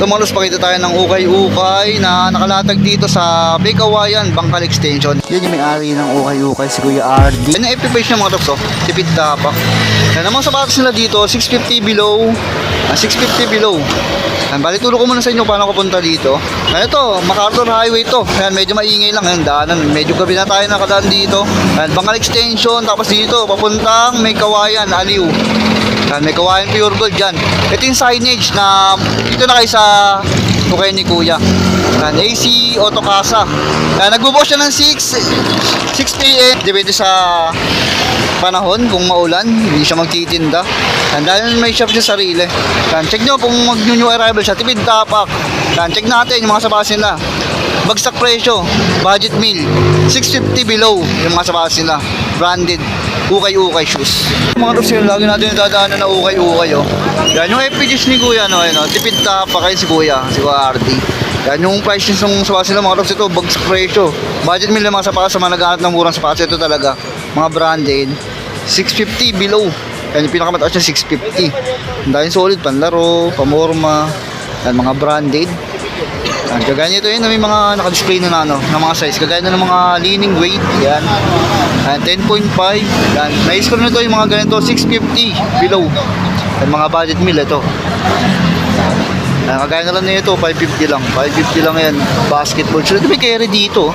Tumalos pakita tayo ng ukay-ukay na nakalatag dito sa Bekawayan, Bangkal Extension. Yan yung may-ari ng ukay-ukay, si Kuya RD. Yan yung FP page ng mga tops, tipid tapak. Yan namang sapatos nila dito, 650 below. 650 below. Yan, bali turo ko muna sa inyo paano ko punta dito. Yan ito, MacArthur Highway to. Yan, medyo maingay lang. Yan, daanan. Medyo gabi na tayo nakadaan dito. Yan, Bangkal Extension. Tapos dito, papuntang Bekawayan, Aliw. Yan, Bekawayan Pure Gold dyan. Ito yung signage na dito na kayo sa ukay ni Kuya. Yan, AC Auto Casa. Yan, nagbubukas siya ng 6 p.m. Depende sa panahon, kung maulan, hindi siya magtitinda. Yan, dahil may shop siya sarili. Yan, check nyo kung mag-new arrival siya, tipid tapak. Yan, check natin yung mga sapatos nila. Bagsak presyo, budget meal, 650 below yung mga sapatos nila. Branded, ukay-ukay shoes. Mga tops yun, lagi natin nadadaanan na ukay-ukay, oh. Yan, yung FPGs ni Kuya, no, yun, oh, tipid tapak kayo si Kuya RD. Yan, yung price yung sapatos nila, mga tops, ito, bagsak presyo. Budget meal yung mga sapatos sa mga naghahanap ng murang sapatos, ito talaga. Mga branded, 650 below. Yan yung pinakamataas niya, 650. Dahil solid, panlaro, pamorma. Yan, mga branded. Yan, kagaya nito yun, may mga naka-display na ano, ng mga size. Kagaya na ng mga leaning weight. Yan. Yan, 10.5. Yan, na-score nito yung mga ganito, 650 below. Yan, mga budget meal ito. Yan, kagaya na lang nito, 550 lang. 550 lang yan. Basketball. So, ito may carry dito.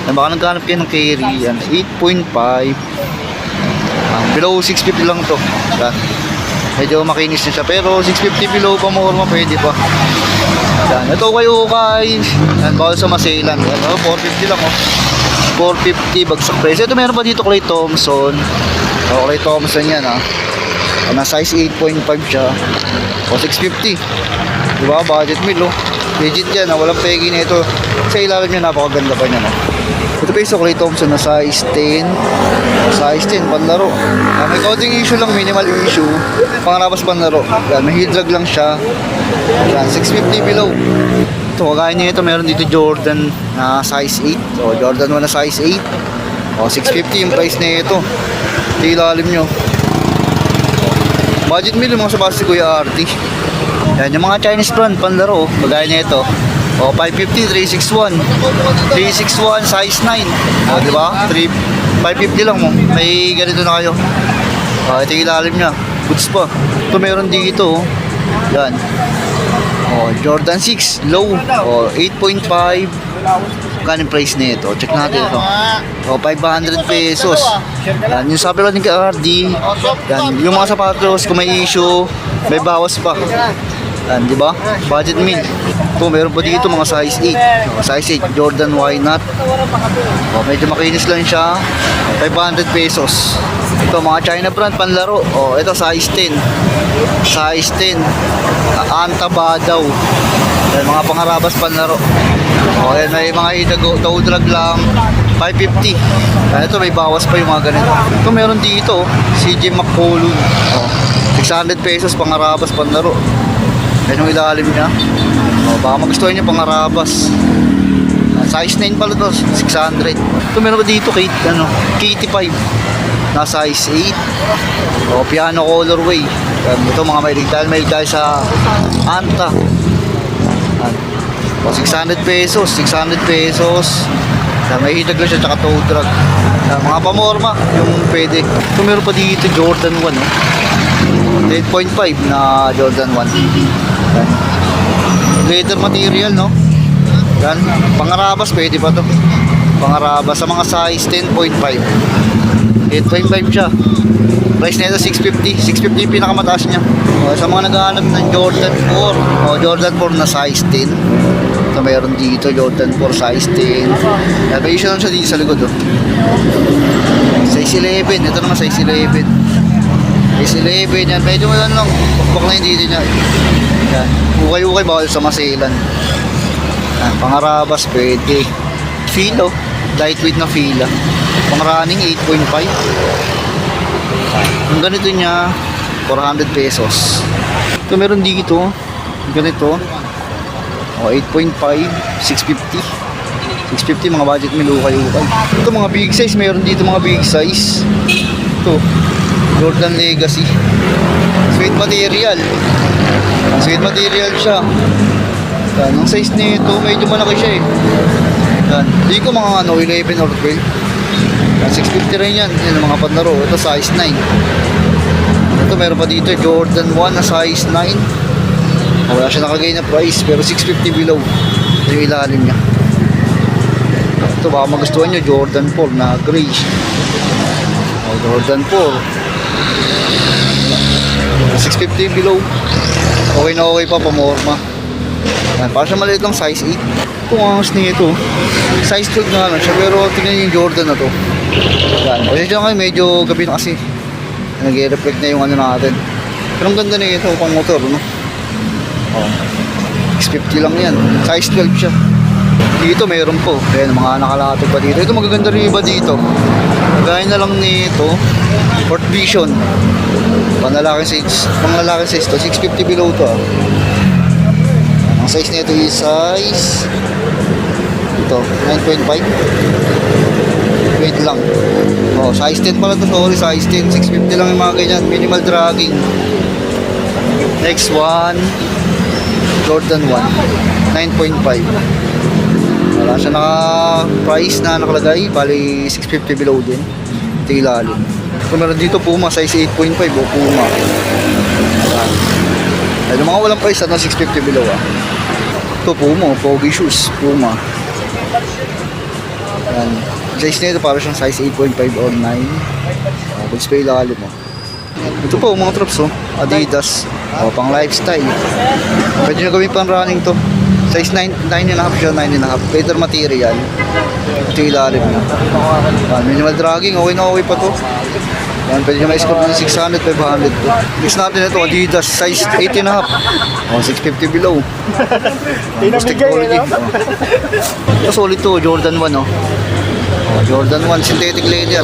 Yan, baka naghanap kayo ng carry. Yan, 8.5. Below 650 lang to. Yan. Medyo makinis na siya, pero 650 below pa morma, pwede pa. Yan. Ito ukay-ukay. Yan, bawal sa maselan. Yan, 450 lang, oh. 450 bagsak price. Ito meron pa dito Clay Thompson. Clay Thompson yan, ha. Na size 8.5 siya. O 650. Diba? Budget meal, oh. Legit yan, ha. Walang pegi na ito. Sa ilalim niya, napakaganda pa niya, no. Ito pa yung Clay Thompson na size 10. Size 10, panlaro. May coding issue lang, minimal issue. Pangarabas panlaro. Yan, may heel drag lang siya. Yan, 650 below. Ito, kagaya niya ito, meron dito Jordan na size 8. So, Jordan 1 na size 8. O, 650 yung price na ito. Ito yung ilalim nyo. Budget meal yung mga sapatos si Kuya RD. Yan, yung mga Chinese brand, panlaro. Kagaya niya ito. O, 550, 361. 361, size 9. O, diba? 550 lang mo. May ganito na kayo. O, ito yung ilalim niya. Goods pa. Ito meron dito. Yan. O, Jordan 6, low. O, 8.5. Kanin price na ito. Check natin ito. O, 500 pesos. Yan, yung sabi lang ni RD. Yan, yung mga sapatos, kung may issue, may bawas pa. Yan, di ba? Budget meal. Ito, meron pa dito mga size 8. Size 8, Jordan, why not? O, medyo makinis lang siya. 500 pesos. Ito, mga China brand, panlaro. O, ito, size 10. Size 10. Anta Badaw. Yan, mga pangarabas, panlaro. O, yan, may mga toe drag lang. 550. Yan, ito, may bawas pa yung mga ganito. Ito, meron dito, CJ McCollum. O, 600 pesos, pangarabas, panlaro. Yan yung ilalim niya. O, baka magustuhan niyo pangarabas. Size 9 pala to, 600. Ito meron pa dito, KT5 na size 8. O, piano colorway. Ito mga mahilig tayo sa Anta. O, 600 pesos, 600 pesos. May hidag lang siya, tsaka toe drag. Mga pamorma, yung pwede. Ito meron pa dito, Jordan 1. 10.5 na Jordan 1. Yan. Leather material, no? Yan. Pangarabas, pwede pa to. Pangarabas sa mga size 10.5. 8.5 siya. Price nito 650. 650 yung pinakamataas niya. O, sa mga naghahanap ng Jordan 4. O, Jordan 4 na size 10. Ito mayroon dito, Jordan 4 size 10. Yan, may issue lang siya dito sa likod, oh. Size 11. Ito naman size 11. Size 11 yan. Medyo lang. Pukpok na yung dito niya. Yan. Ukay-ukay bawal sa maselan. Yan. Pangarabas pwede. Fila. Lightweight na fila. Pangrunning 8.5. Yung ganito niya 400 pesos. Ito meron dito. Ganito. O 8.5. 650. 650 mga budget meal ukay-ukay. Ito mga big size. Meron dito mga big size. Ito. Jordan Legacy. Sweet material. Sweet material siya. Yan, ang size nito, medyo malaki siya eh. Yan, hindi ko mga 11 or 12. Yan, 650 rin yan. Yan ang mga panlaro. Ito size 9. Ito meron pa dito, Jordan 1 na size 9. Wala siya nakagay na price, pero 650 below. Ito yung ilalim niya. Ito baka magustuhan nyo, Jordan 4 na gray. Jordan 4. 650 below. Okay na okay pa, pamorma. Yan, para siya maliit lang, size 8. Ito ang angas nito. Size 12 na lang siya, pero tingnan yung Jordan na to. Yan, kasi siya kayo, medyo gabi na kasi. Nag-reflect na yung ano natin. Pero ang ganda nito, pang motor, no? Oh. 650 lang yan. Size 12 siya. Dito mayroon po. Ayan, mga nakalatog pa dito. Ito magaganda rin iba dito. Gaya na lang nito. Ford Vision. Panlalaking size to. 650 below to. Ang size nito is size ito, 9.5. Wait lang. Oh, size 10 pala to. Sorry, size 10. 650 lang yung mga ganyan. Minimal dragging. Next one, Jordan 1. 9.5. Wala siya naka-price na nakalagay. Bali, 650 below din. Ito yung ilalim. So, meron dito Puma, size 8.5 o Puma. Ay, yung mga walang price, 650 below ah. Ito Puma, Pogi shoes, Puma. Yan. Size nito para siyang size 8.5 or 9. Pag pa ilalim mo. Ito po, mga troops oh. Adidas. O, pang lifestyle. Pwede nyo gawin pang running to. Size 9.5 siya, 9.5. Leather material. Ito yung ilalim niya. Minimal dragging, okay na okay pa to. Yan, pwede nyo ma-score ng 600, 500 to. Next natin ito, Adidas, size 8.5. O, 650 below. Plastic quality. Ito solid to, Jordan 1 oh. Jordan 1, synthetic leather.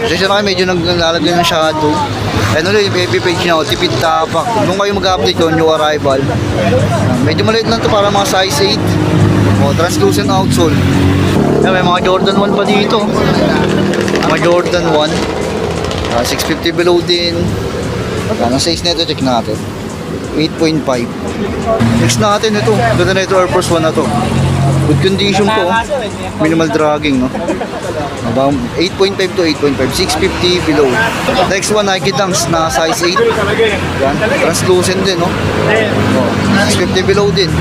Kasi siya na kayo medyo naglalagay ng shadow. Ano ulit, yung FB page niya, tipid tapak. Kung kayo mag-update ko, new arrival. Medyo maliit lang to para mga size 8. O, translucent outsole. Yan, may mga Jordan 1 pa dito. Mga Jordan 1. 650 below din. Ang size nito, check natin. 8.5. Next natin ito. Ganda na ito, Air Force 1 na to. Good condition to. Minimal dragging, no? About 8.5 to 8.5. 650 below. Next one, Nike Dunks na size 8. Yan. Translucent din, no? Oh, 650 below din.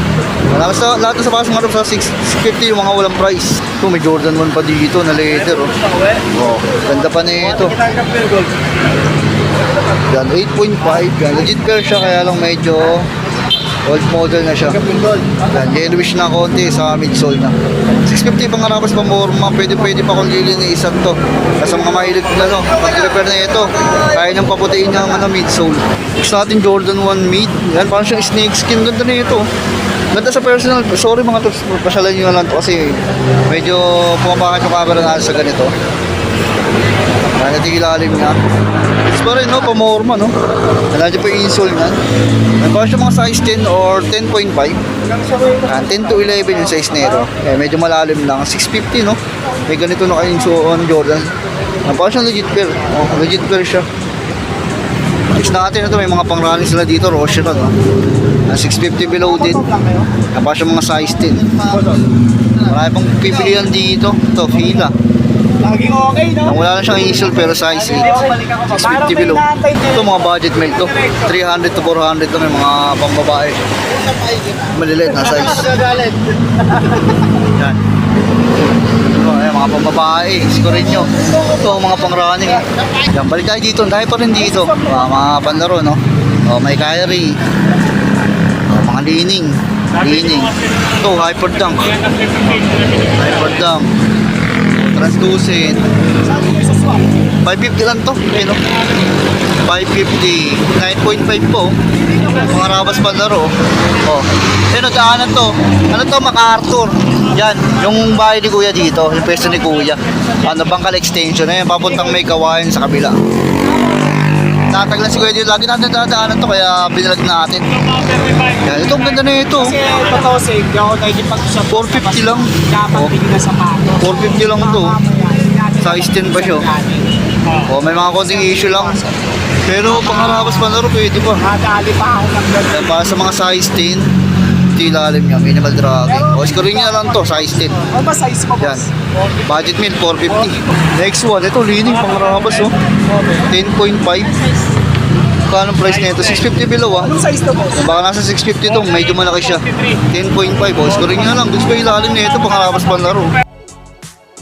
Lahat na sa pasang harap sa 650 yung mga walang price. Ito, may Jordan 1 pa dito na leather, oh. Oh, ganda pa na ito. Yan, 8.5. Yan, legit pair siya, kaya lang medyo old model na siya. Yan, yellowish na konti sa midsole na. 650 pang harapas pa morma, pwede pa kung lilinisan to. Kasi mga mahilig na mag-repair na ito. Kaya niyang paputiin niya ang midsole. Next natin Jordan 1 mid. Yan, parang siyang snake skin. Ganda na ito. Ganda sa personal. Sorry mga to, pasyalan nyo na lang to kasi medyo pumapakat yung camera na sa ganito. Yan, natin ilalim niya. It's pa rin, no? Pamorma, no? Nandiyan pa yung insole niyan. Nagpapasya siya mga size 10 or 10.5. 10 to 11 yung size nito. Eh, medyo malalim lang. 650, no? May ganito na kayo on Jordan. Nagpapasya siyang legit pair. Oh, legit pair siya. Next natin ito, may mga pang-running sila dito. Rosher, no? 650 below din. Nagpapasya siya mga size 10. Marami pang pipilihan dito. Ito, fila. Laging okay, no? Wala lang siyang initial pero size 8. 650 below. Ito mga budget mail to. 300 to 400 to, may mga pambabae. Maliliit na size. Yan. Ito, ayan, mga pambabae. Sikorin nyo. Ito, mga pang-running. Yan, balik tayo dito. Dahil pa rin dito. Mga panlaro, no? O, may Kyrie. O, mga lining. Ito, Hyper Dunk. Translucent. 550 lang to. Ayun, 550. 9.5 po. Mga rabas pa laro. Oh. Ayun, daanan to. Ano to, MacArthur. Yan, yung bahay ni Kuya dito. Yung pwesto ni Kuya. Ano, Bangkal Extension. Ayun, papuntang may kawayan sa kabila. Tatag lang si Kuya dito. Lagi natin dadaanan to, kaya binalag natin. Yan, ito, ang ganda na ito. Kasi totoo sa hindi ako nakikipag-usap. 450 lang. Dapat bigyan na sapatos. 450 lang to. Size 10 pa siya. Oh, may mga konting issue lang. Pero pangharabas pa laro, pwede pa. Nadali pa ako ng ganda. Para sa mga size 10, Ito yung ilalim niya, minimal dragging. O, scoring niya lang to, size 10. Ano ba size mo, Yan. boss? Budget meal, 450. Next one, ito, lining, pang rabas, oh. 10.5. Kano price nito? 650 below, ah. Anong size to, boss? Baka nasa 650 to, medyo malaki siya. 10.5, oh. Scoring niya lang. Gusto ko yung ilalim nito, pang rabas pang laro.